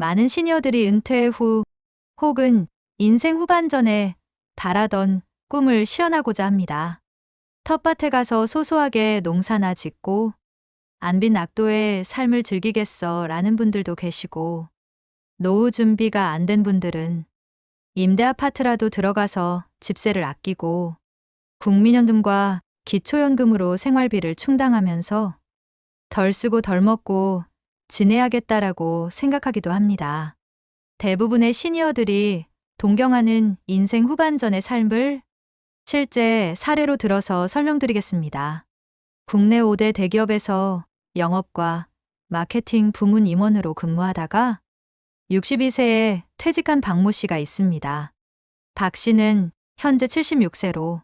많은 시니어들이 은퇴 후 혹은 인생 후반전에 바라던 꿈을 실현하고자 합니다. 텃밭에 가서 소소하게 농사나 짓고 안빈 낙도의 삶을 즐기겠어 라는 분들도 계시고, 노후 준비가 안 된 분들은 임대 아파트라도 들어가서 집세를 아끼고 국민연금과 기초연금으로 생활비를 충당하면서 덜 쓰고 덜 먹고 지내야겠다라고 생각하기도 합니다. 대부분의 시니어들이 동경하는 인생 후반전의 삶을 실제 사례로 들어서 설명드리겠습니다. 국내 5대 대기업에서 영업과 마케팅 부문 임원으로 근무하다가 62세에 퇴직한 박모 씨가 있습니다. 박 씨는 현재 76세로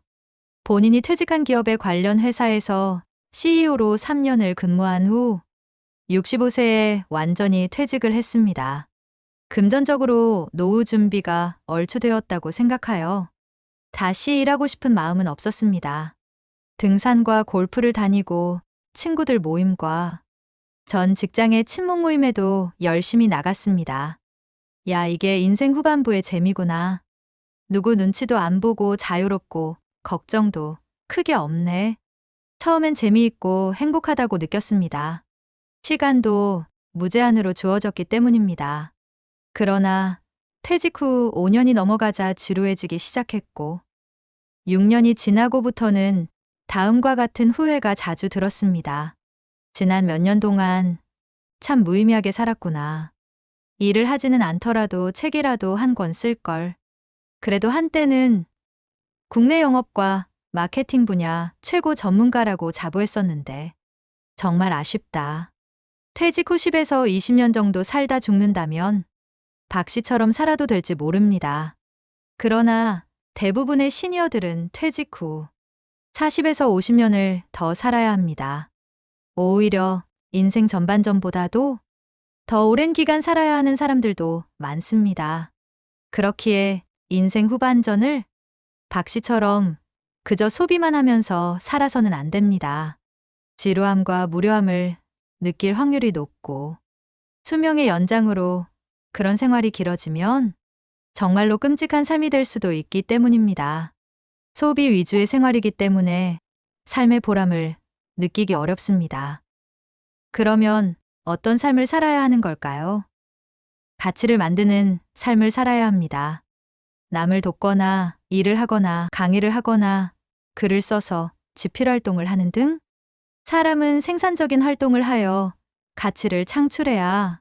본인이 퇴직한 기업의 관련 회사에서 CEO로 3년을 근무한 후 65세에 완전히 퇴직을 했습니다. 금전적으로 노후 준비가 얼추되었다고 생각하여 다시 일하고 싶은 마음은 없었습니다. 등산과 골프를 다니고 친구들 모임과 전 직장의 친목 모임에도 열심히 나갔습니다. 야, 이게 인생 후반부의 재미구나. 누구 눈치도 안 보고 자유롭고 걱정도 크게 없네. 처음엔 재미있고 행복하다고 느꼈습니다. 시간도 무제한으로 주어졌기 때문입니다. 그러나 퇴직 후 5년이 넘어가자 지루해지기 시작했고 6년이 지나고부터는 다음과 같은 후회가 자주 들었습니다. 지난 몇 년 동안 참 무의미하게 살았구나. 일을 하지는 않더라도 책이라도 한 권 쓸걸. 그래도 한때는 국내 영업과 마케팅 분야 최고 전문가라고 자부했었는데 정말 아쉽다. 퇴직 후 10에서 20년 정도 살다 죽는다면 박 씨처럼 살아도 될지 모릅니다. 그러나 대부분의 시니어들은 퇴직 후 40에서 50년을 더 살아야 합니다. 오히려 인생 전반전보다도 더 오랜 기간 살아야 하는 사람들도 많습니다. 그렇기에 인생 후반전을 박 씨처럼 그저 소비만 하면서 살아서는 안 됩니다. 지루함과 무료함을 느낄 확률이 높고 수명의 연장으로 그런 생활이 길어지면 정말로 끔찍한 삶이 될 수도 있기 때문입니다. 소비 위주의 생활이기 때문에 삶의 보람을 느끼기 어렵습니다. 그러면 어떤 삶을 살아야 하는 걸까요? 가치를 만드는 삶을 살아야 합니다. 남을 돕거나 일을 하거나 강의를 하거나 글을 써서 집필 활동을 하는 등 사람은 생산적인 활동을 하여 가치를 창출해야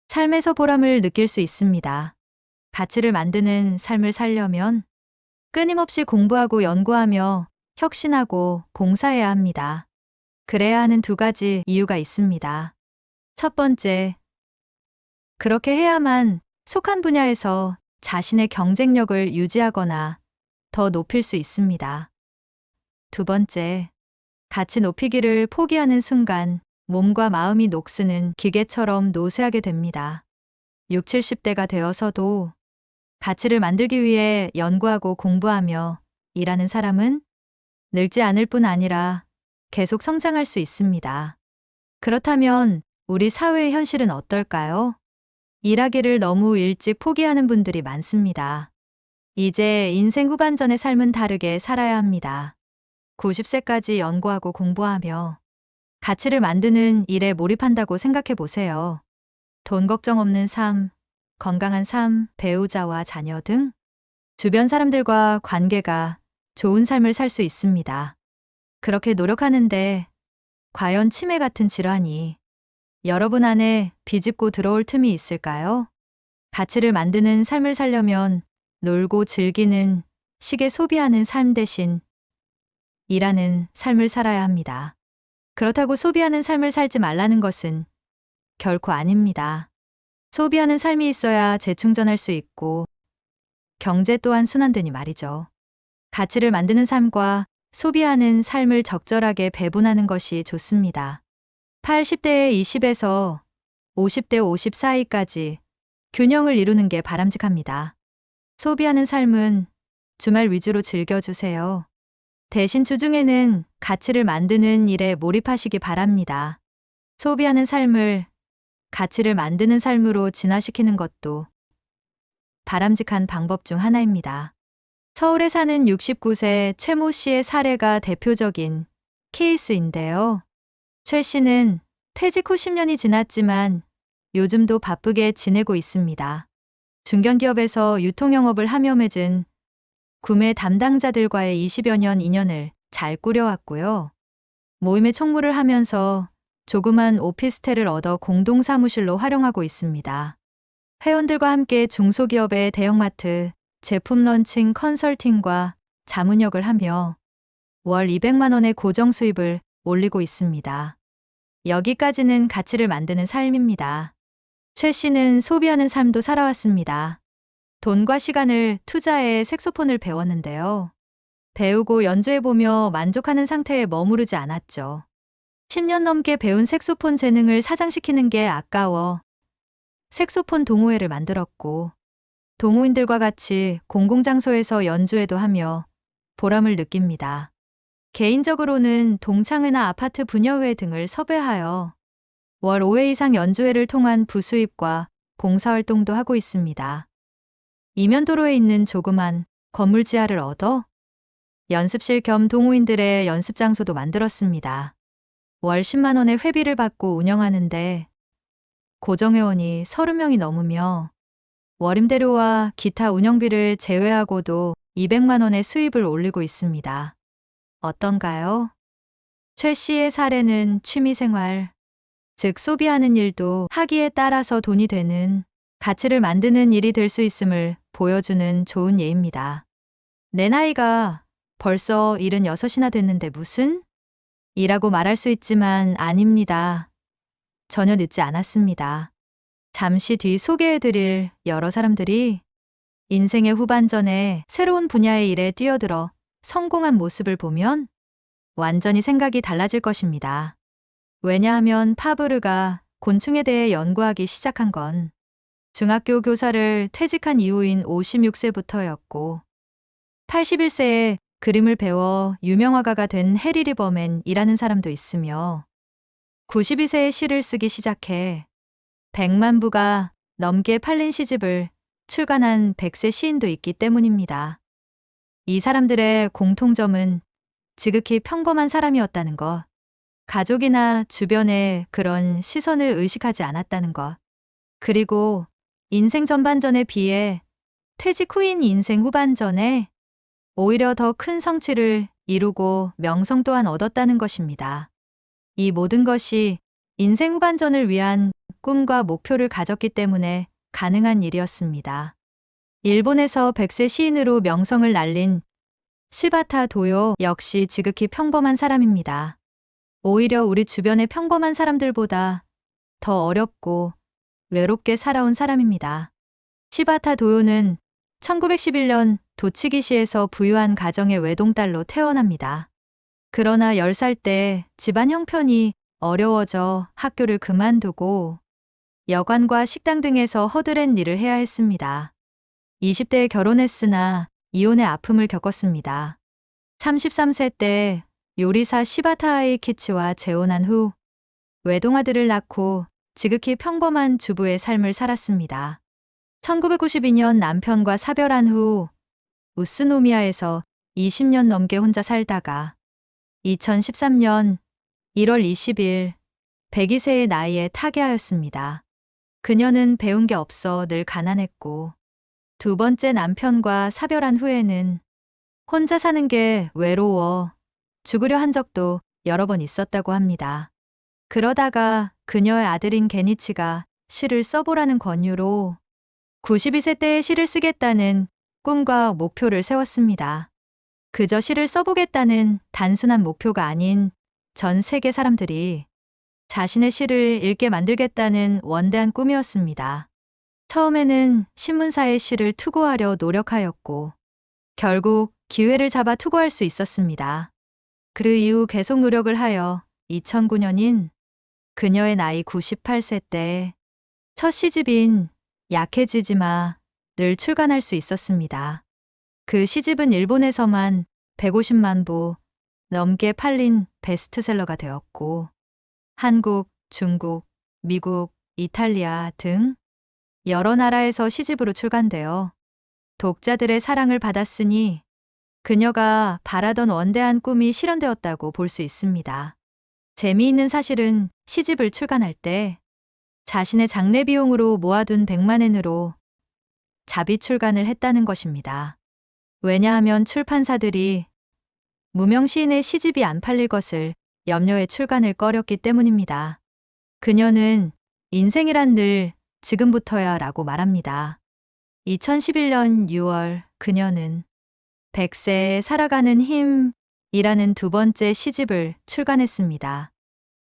삶에서 보람을 느낄 수 있습니다. 가치를 만드는 삶을 살려면 끊임없이 공부하고 연구하며 혁신하고 봉사해야 합니다. 그래야 하는 두 가지 이유가 있습니다. 첫 번째, 그렇게 해야만 속한 분야에서 자신의 경쟁력을 유지하거나 더 높일 수 있습니다. 두 번째, 가치 높이기를 포기하는 순간 몸과 마음이 녹쓰는 기계처럼 노쇠하게 됩니다. 6, 70대가 되어서도 가치를 만들기 위해 연구하고 공부하며 일하는 사람은 늙지 않을 뿐 아니라 계속 성장할 수 있습니다. 그렇다면 우리 사회의 현실은 어떨까요? 일하기를 너무 일찍 포기하는 분들이 많습니다. 이제 인생 후반전의 삶은 다르게 살아야 합니다. 90세까지 연구하고 공부하며 가치를 만드는 일에 몰입한다고 생각해 보세요. 돈 걱정 없는 삶, 건강한 삶, 배우자와 자녀 등 주변 사람들과 관계가 좋은 삶을 살 수 있습니다. 그렇게 노력하는데 과연 치매 같은 질환이 여러분 안에 비집고 들어올 틈이 있을까요? 가치를 만드는 삶을 살려면 놀고 즐기는 시계 소비하는 삶 대신 일하는 삶을 살아야 합니다. 그렇다고 소비하는 삶을 살지 말라는 것은 결코 아닙니다. 소비하는 삶이 있어야 재충전할 수 있고 경제 또한 순환되니 말이죠. 가치를 만드는 삶과 소비하는 삶을 적절하게 배분하는 것이 좋습니다. 80대에 20에서 50대 50 사이까지 균형을 이루는 게 바람직합니다. 소비하는 삶은 주말 위주로 즐겨주세요. 대신 주중에는 가치를 만드는 일에 몰입하시기 바랍니다. 소비하는 삶을 가치를 만드는 삶으로 진화시키는 것도 바람직한 방법 중 하나입니다. 서울에 사는 69세 최모 씨의 사례가 대표적인 케이스인데요. 최 씨는 퇴직 후 10년이 지났지만 요즘도 바쁘게 지내고 있습니다. 중견기업에서 유통영업을 하며 맺은 구매 담당자들과의 20여 년 인연을 잘 꾸려왔고요. 모임에 총무를 하면서 조그만 오피스텔을 얻어 공동사무실로 활용하고 있습니다. 회원들과 함께 중소기업의 대형마트, 제품 런칭 컨설팅과 자문역을 하며 월 200만 원의 고정 수입을 올리고 있습니다. 여기까지는 가치를 만드는 삶입니다. 최 씨는 소비하는 삶도 살아왔습니다. 돈과 시간을 투자해 색소폰을 배웠는데요. 배우고 연주해보며 만족하는 상태에 머무르지 않았죠. 10년 넘게 배운 색소폰 재능을 사장시키는 게 아까워 색소폰 동호회를 만들었고 동호인들과 같이 공공장소에서 연주회도 하며 보람을 느낍니다. 개인적으로는 동창회나 아파트 분여회 등을 섭외하여 월 5회 이상 연주회를 통한 부수입과 봉사활동도 하고 있습니다. 이면도로에 있는 조그만 건물 지하를 얻어 연습실 겸 동호인들의 연습 장소도 만들었습니다. 월 10만 원의 회비를 받고 운영하는데 고정회원이 30명이 넘으며 월임대료와 기타 운영비를 제외하고도 200만 원의 수입을 올리고 있습니다. 어떤가요? 최 씨의 사례는 취미생활, 즉 소비하는 일도 하기에 따라서 돈이 되는 가치를 만드는 일이 될 수 있음을 보여주는 좋은 예입니다. 내 나이가 벌써 76이나 됐는데 무슨? 이라고 말할 수 있지만 아닙니다. 전혀 늦지 않았습니다. 잠시 뒤 소개해드릴 여러 사람들이 인생의 후반전에 새로운 분야의 일에 뛰어들어 성공한 모습을 보면 완전히 생각이 달라질 것입니다. 왜냐하면 파브르가 곤충에 대해 연구하기 시작한 건 중학교 교사를 퇴직한 이후인 56세부터였고 81세에 그림을 배워 유명화가가 된 해리 리버맨이라는 사람도 있으며 92세에 시를 쓰기 시작해 100만 부가 넘게 팔린 시집을 출간한 100세 시인도 있기 때문입니다. 이 사람들의 공통점은 지극히 평범한 사람이었다는 것, 가족이나 주변의 그런 시선을 의식하지 않았다는 것, 그리고 인생 전반전에 비해 퇴직 후인 인생 후반전에 오히려 더 큰 성취를 이루고 명성 또한 얻었다는 것입니다. 이 모든 것이 인생 후반전을 위한 꿈과 목표를 가졌기 때문에 가능한 일이었습니다. 일본에서 100세 시인으로 명성을 날린 시바타 도요 역시 지극히 평범한 사람입니다. 오히려 우리 주변의 평범한 사람들보다 더 어렵고 외롭게 살아온 사람입니다. 시바타 도요는 1911년 도치기시에서 부유한 가정의 외동딸로 태어납니다. 그러나 10살 때 집안 형편이 어려워져 학교를 그만두고 여관과 식당 등에서 허드렛 일을 해야 했습니다. 20대에 결혼했으나 이혼의 아픔을 겪었습니다. 33세 때 요리사 시바타 아이키치와 재혼한 후 외동아들을 낳고 지극히 평범한 주부의 삶을 살았습니다. 1992년 남편과 사별한 후 우스노미아에서 20년 넘게 혼자 살다가 2013년 1월 20일 102세의 나이에 타계하였습니다. 그녀는 배운 게 없어 늘 가난했고 두 번째 남편과 사별한 후에는 혼자 사는 게 외로워 죽으려 한 적도 여러 번 있었다고 합니다. 그러다가 그녀의 아들인 게니치가 시를 써보라는 권유로 92세 때에 시를 쓰겠다는 꿈과 목표를 세웠습니다. 그저 시를 써보겠다는 단순한 목표가 아닌 전 세계 사람들이 자신의 시를 읽게 만들겠다는 원대한 꿈이었습니다. 처음에는 신문사에 시를 투고하려 노력하였고 결국 기회를 잡아 투고할 수 있었습니다. 그 이후 계속 노력을 하여 2009년인 그녀의 나이 98세 때 첫 시집인 약해지지 마를 출간할 수 있었습니다. 그 시집은 일본에서만 150만 부 넘게 팔린 베스트셀러가 되었고 한국, 중국, 미국, 이탈리아 등 여러 나라에서 시집으로 출간되어 독자들의 사랑을 받았으니 그녀가 바라던 원대한 꿈이 실현되었다고 볼 수 있습니다. 재미있는 사실은 시집을 출간할 때 자신의 장례 비용으로 모아둔 100만 엔으로 자비 출간을 했다는 것입니다. 왜냐하면 출판사들이 무명 시인의 시집이 안 팔릴 것을 염려해 출간을 꺼렸기 때문입니다. 그녀는 인생이란 늘 지금부터야 라고 말합니다. 2011년 6월 그녀는 100세에 살아가는 힘이라는 두 번째 시집을 출간했습니다.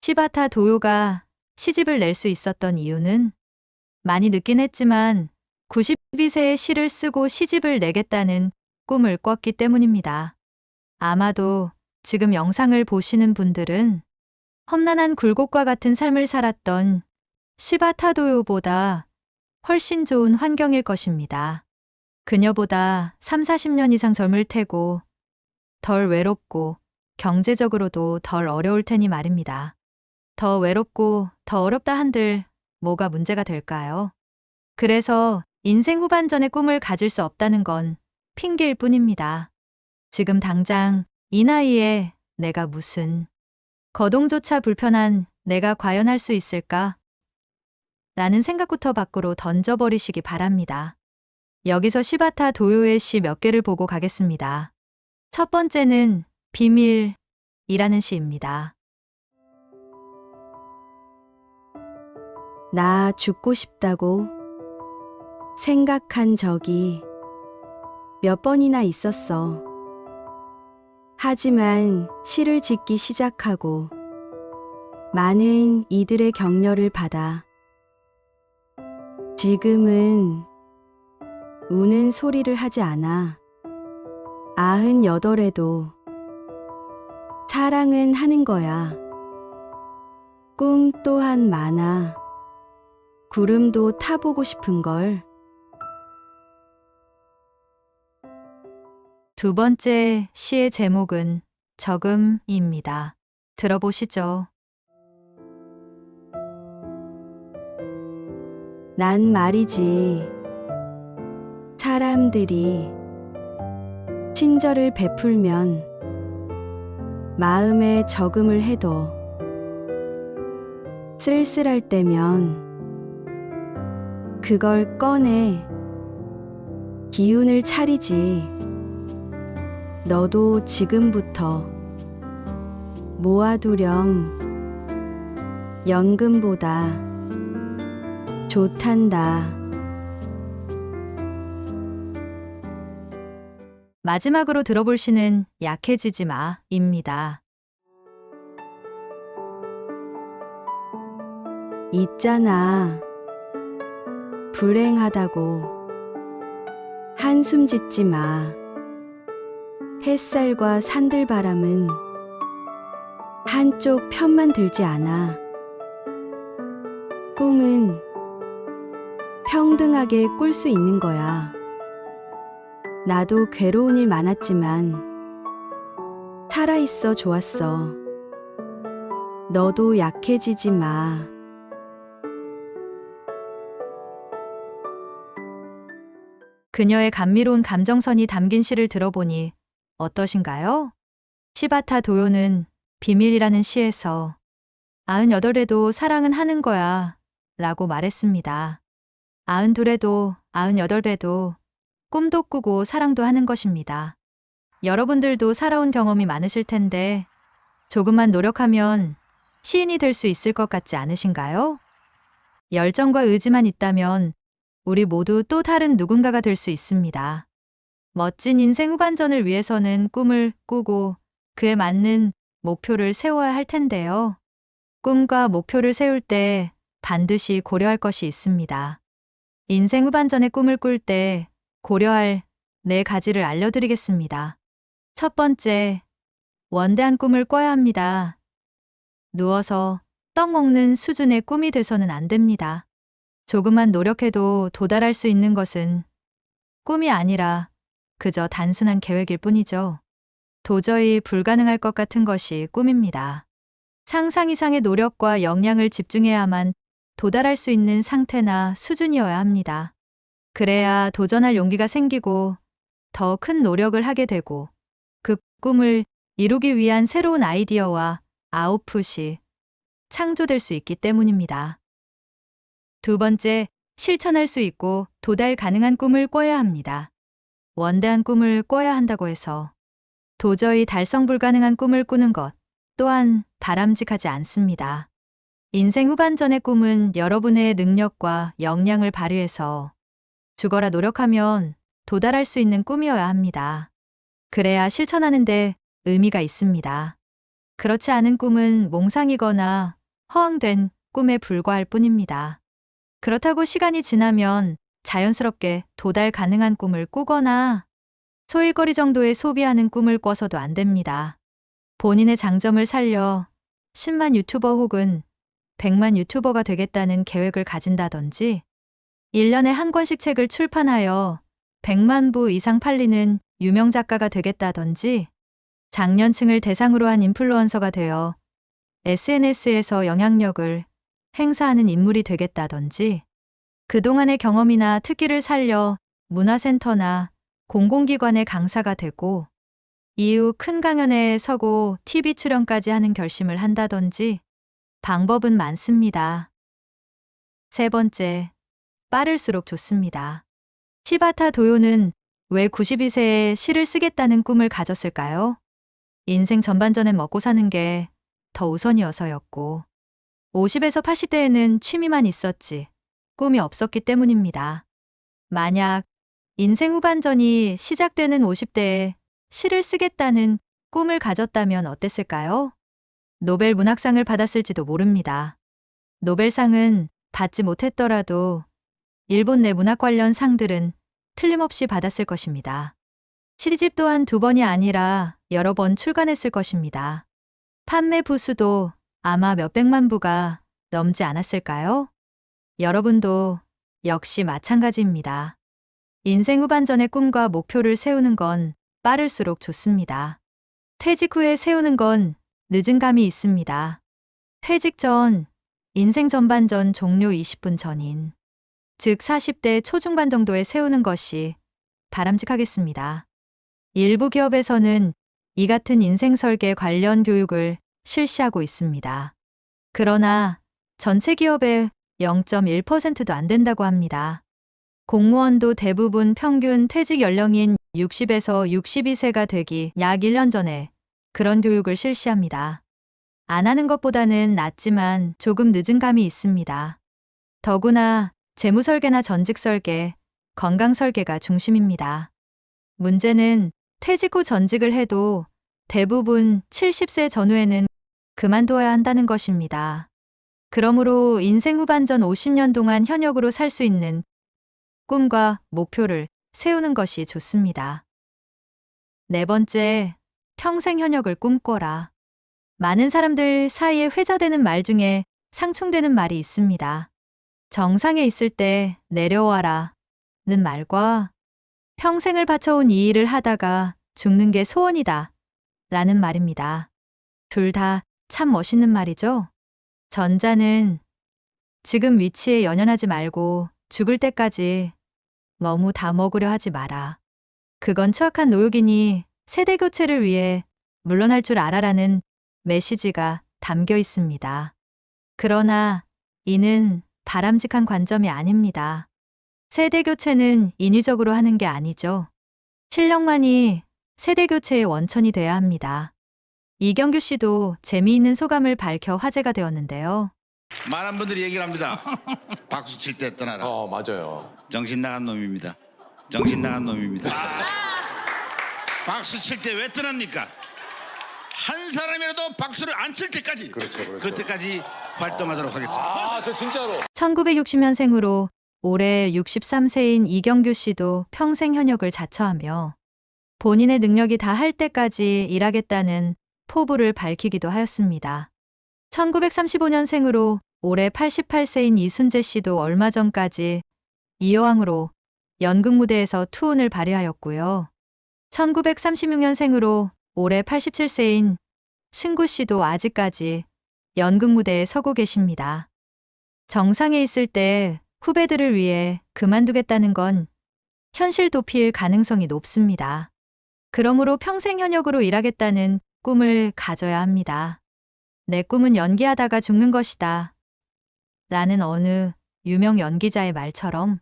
시바타 도요가 시집을 낼 수 있었던 이유는 많이 늦긴 했지만 92세에 시를 쓰고 시집을 내겠다는 꿈을 꿨기 때문입니다. 아마도 지금 영상을 보시는 분들은 험난한 굴곡과 같은 삶을 살았던 시바타 도요보다 훨씬 좋은 환경일 것입니다. 그녀보다 3, 40년 이상 젊을 테고 덜 외롭고 경제적으로도 덜 어려울 테니 말입니다. 더 외롭고 더 어렵다 한들 뭐가 문제가 될까요? 그래서 인생 후반전의 꿈을 가질 수 없다는 건 핑계일 뿐입니다. 지금 당장 이 나이에 내가 무슨 거동조차 불편한 내가 과연 할 수 있을까? 라는 생각부터 밖으로 던져버리시기 바랍니다. 여기서 시바타 도요의 시 몇 개를 보고 가겠습니다. 첫 번째는 비밀이라는 시입니다. 나 죽고 싶다고 생각한 적이 몇 번이나 있었어. 하지만 시를 짓기 시작하고 많은 이들의 격려를 받아 지금은 우는 소리를 하지 않아. 98에도 사랑은 하는 거야. 꿈 또한 많아. 구름도 타보고 싶은걸. 두 번째 시의 제목은 적음입니다. 들어보시죠. 난 말이지. 사람들이 친절을 베풀면 마음에 적음을 해도 쓸쓸할 때면 그걸 꺼내 기운을 차리지. 너도 지금부터 모아두렴. 연금보다 좋단다. 마지막으로 들어볼 시는 약해지지 마입니다. 있잖아. 불행하다고 한숨 짓지 마. 햇살과 산들바람은 한쪽 편만 들지 않아. 꿈은 평등하게 꿀 수 있는 거야. 나도 괴로운 일 많았지만 살아있어 좋았어. 너도 약해지지 마. 그녀의 감미로운 감정선이 담긴 시를 들어보니 어떠신가요? 시바타 도요는 비밀이라는 시에서 98에도 사랑은 하는 거야 라고 말했습니다. 92에도 98에도 꿈도 꾸고 사랑도 하는 것입니다. 여러분들도 살아온 경험이 많으실 텐데 조금만 노력하면 시인이 될 수 있을 것 같지 않으신가요? 열정과 의지만 있다면 우리 모두 또 다른 누군가가 될 수 있습니다. 멋진 인생 후반전을 위해서는 꿈을 꾸고 그에 맞는 목표를 세워야 할 텐데요. 꿈과 목표를 세울 때 반드시 고려할 것이 있습니다. 인생 후반전의 꿈을 꿀 때 고려할 4가지를 알려드리겠습니다. 첫 번째, 원대한 꿈을 꿔야 합니다. 누워서 떡 먹는 수준의 꿈이 돼서는 안 됩니다. 조금만 노력해도 도달할 수 있는 것은 꿈이 아니라 그저 단순한 계획일 뿐이죠. 도저히 불가능할 것 같은 것이 꿈입니다. 상상 이상의 노력과 역량을 집중해야만 도달할 수 있는 상태나 수준이어야 합니다. 그래야 도전할 용기가 생기고 더 큰 노력을 하게 되고 그 꿈을 이루기 위한 새로운 아이디어와 아웃풋이 창조될 수 있기 때문입니다. 두 번째, 실천할 수 있고 도달 가능한 꿈을 꿔야 합니다. 원대한 꿈을 꿔야 한다고 해서 도저히 달성 불가능한 꿈을 꾸는 것 또한 바람직하지 않습니다. 인생 후반전의 꿈은 여러분의 능력과 역량을 발휘해서 죽어라 노력하면 도달할 수 있는 꿈이어야 합니다. 그래야 실천하는데 의미가 있습니다. 그렇지 않은 꿈은 몽상이거나 허황된 꿈에 불과할 뿐입니다. 그렇다고 시간이 지나면 자연스럽게 도달 가능한 꿈을 꾸거나 소일거리 정도의 소비하는 꿈을 꿔서도 안 됩니다. 본인의 장점을 살려 10만 유튜버 혹은 100만 유튜버가 되겠다는 계획을 가진다든지 1년에 한 권씩 책을 출판하여 100만 부 이상 팔리는 유명 작가가 되겠다든지 장년층을 대상으로 한 인플루언서가 되어 SNS에서 영향력을 행사하는 인물이 되겠다든지 그동안의 경험이나 특기를 살려 문화센터나 공공기관의 강사가 되고 이후 큰 강연에 서고 TV 출연까지 하는 결심을 한다든지 방법은 많습니다. 세 번째, 빠를수록 좋습니다. 시바타 도요는 왜 92세에 시를 쓰겠다는 꿈을 가졌을까요? 인생 전반전엔 먹고 사는 게 더 우선이어서였고 50에서 80대에는 취미만 있었지 꿈이 없었기 때문입니다. 만약 인생 후반전이 시작되는 50대에 시를 쓰겠다는 꿈을 가졌다면 어땠을까요? 노벨 문학상을 받았을지도 모릅니다. 노벨상은 받지 못했더라도 일본 내 문학 관련 상들은 틀림없이 받았을 것입니다. 시집 또한 2번이 아니라 여러 번 출간했을 것입니다. 판매 부수도 아마 몇백만 부가 넘지 않았을까요? 여러분도 역시 마찬가지입니다. 인생 후반전의 꿈과 목표를 세우는 건 빠를수록 좋습니다. 퇴직 후에 세우는 건 늦은 감이 있습니다. 퇴직 전, 인생 전반전 종료 20분 전인, 즉 40대 초중반 정도에 세우는 것이 바람직하겠습니다. 일부 기업에서는 이 같은 인생 설계 관련 교육을 실시하고 있습니다. 그러나 전체 기업의 0.1%도 안 된다고 합니다. 공무원도 대부분 평균 퇴직 연령인 60에서 62세가 되기 약 1년 전에 그런 교육을 실시합니다. 안 하는 것보다는 낫지만 조금 늦은 감이 있습니다. 더구나 재무 설계나 전직 설계, 건강 설계가 중심입니다. 문제는 퇴직 후 전직을 해도 대부분 70세 전후에는 그만둬야 한다는 것입니다. 그러므로 인생 후반전 50년 동안 현역으로 살 수 있는 꿈과 목표를 세우는 것이 좋습니다. 네 번째, 평생 현역을 꿈꿔라. 많은 사람들 사이에 회자되는 말 중에 상충되는 말이 있습니다. 정상에 있을 때 내려와라 는 말과 평생을 바쳐온 이 일을 하다가 죽는 게 소원이다 라는 말입니다. 둘 다 참 멋있는 말이죠? 전자는 지금 위치에 연연하지 말고 죽을 때까지 너무 다 먹으려 하지 마라. 그건 추악한 노역이니 세대 교체를 위해 물러날 줄 알아라는 메시지가 담겨 있습니다. 그러나 이는 바람직한 관점이 아닙니다. 세대 교체는 인위적으로 하는 게 아니죠. 실력만이 세대 교체의 원천이 돼야 합니다. 이경규 씨도 재미있는 소감을 밝혀 화제가 되었는데요. 많은 분들이 얘기를 합니다. 박수 칠 때 떠나라. 맞아요. 정신 나간 놈입니다. 정신 나간 놈입니다. 박수 칠 때 왜 떠납니까? 한 사람이라도 박수를 안 칠 때까지. 그렇죠. 그때까지 활동하도록 하겠습니다. 저 진짜로. 1960년생으로 올해 63세인 이경규 씨도 평생 현역을 자처하며 본인의 능력이 다할 때까지 일하겠다는 포부를 밝히기도 하였습니다. 1935년생으로 올해 88세인 이순재 씨도 얼마 전까지 이여왕으로 연극 무대에서 투혼을 발휘하였고요. 1936년생으로 올해 87세인 신구 씨도 아직까지 연극 무대에 서고 계십니다. 정상에 있을 때 후배들을 위해 그만두겠다는 건 현실 도피일 가능성이 높습니다. 그러므로 평생 현역으로 일하겠다는 꿈을 가져야 합니다. 내 꿈은 연기하다가 죽는 것이다. 라는 어느 유명 연기자의 말처럼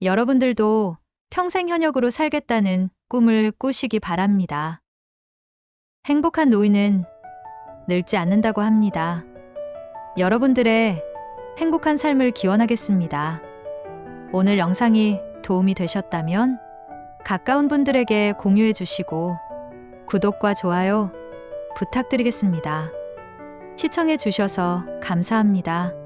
여러분들도 평생 현역으로 살겠다는 꿈을 꾸시기 바랍니다. 행복한 노인은 늙지 않는다고 합니다. 여러분들의 행복한 삶을 기원하겠습니다. 오늘 영상이 도움이 되셨다면 가까운 분들에게 공유해 주시고 구독과 좋아요 부탁드리겠습니다. 시청해 주셔서 감사합니다.